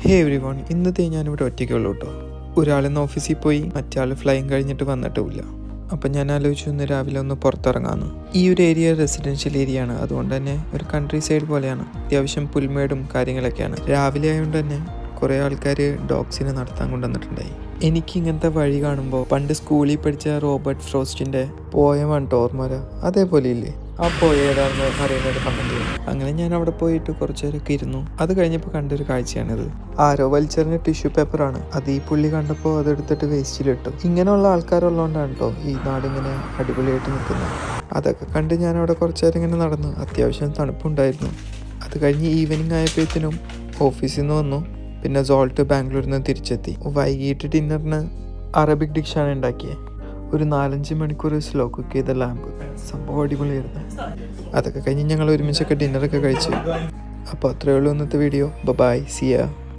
ഹേ every one, ഇന്നത്തെ ഞാനിവിടെ ഒറ്റയ്ക്കുള്ളൂ കേട്ടോ. ഒരാളിന്ന് ഓഫീസിൽ പോയി, മറ്റാൾ ഫ്ലൈയും കഴിഞ്ഞിട്ട് വന്നിട്ടുമില്ല. അപ്പം ഞാൻ ആലോചിച്ചു ഇന്ന് രാവിലെ ഒന്ന് പുറത്തിറങ്ങാമെന്ന്. ഈ ഒരു ഏരിയ റെസിഡൻഷ്യൽ ഏരിയ ആണ്, അതുകൊണ്ട് തന്നെ ഒരു കൺട്രി സൈഡ് പോലെയാണ്. അത്യാവശ്യം പുൽമേടും കാര്യങ്ങളൊക്കെയാണ്. രാവിലെ ആയതുകൊണ്ട് തന്നെ കുറേ ആൾക്കാർ ഡോഗ്സിനെ നടത്താൻ കൊണ്ടുവന്നിട്ടുണ്ടായി. എനിക്ക് ഇങ്ങനത്തെ വഴി കാണുമ്പോൾ പണ്ട് സ്കൂളിൽ പഠിച്ച റോബർട്ട് ഫ്രോസ്റ്റിൻ്റെ പോയമാണ് ഓർമ്മ വരാ. അതേപോലെ ഇല്ലേ, ആ പോയ ഏതാണെന്ന് അറിയുന്നൊരു കമൻറ്റ്. അങ്ങനെ ഞാൻ അവിടെ പോയിട്ട് കുറച്ച് നേരമൊക്കെ ഇരുന്നു. അത് കഴിഞ്ഞപ്പോൾ കണ്ടൊരു കാഴ്ചയാണിത്. ആരോ വലിച്ചെറിഞ്ഞ ടിഷ്യൂ പേപ്പറാണ്. അത് ഈ പുള്ളി കണ്ടപ്പോൾ അതെടുത്തിട്ട് വേസ്റ്റിലിട്ടു. ഇങ്ങനെയുള്ള ആൾക്കാരുള്ളതുകൊണ്ടാണ് കേട്ടോ ഈ നാടിങ്ങനെ അടിപൊളിയായിട്ട് നിൽക്കുന്നത്. അതൊക്കെ കണ്ട് ഞാൻ അവിടെ കുറച്ച് നേരം ഇങ്ങനെ നടന്നു. അത്യാവശ്യം തണുപ്പുണ്ടായിരുന്നു. അത് കഴിഞ്ഞ് ഈവനിങ് ആയപ്പോഴത്തേനും ഓഫീസിൽ നിന്ന് വന്നു. പിന്നെ സോൾട്ട് ബാംഗ്ലൂരിൽ നിന്ന് തിരിച്ചെത്തി. വൈകിട്ട് ഡിന്നറിന് അറബിക് ഡിഷാണ് ഉണ്ടാക്കിയത്. ഒരു 4-5 മണിക്കൂർ സ്ലോ കുക്ക് ചെയ്ത ലാമ്പ്, സംഭവം അടിപൊളിയായിരുന്നു. അതൊക്കെ കഴിഞ്ഞ് ഞങ്ങൾ ഒരുമിച്ചൊക്കെ ഡിന്നറൊക്കെ കഴിച്ചു. അപ്പോൾ അത്രയേ ഉള്ളൂ ഇന്നത്തെ വീഡിയോ. By, Siya.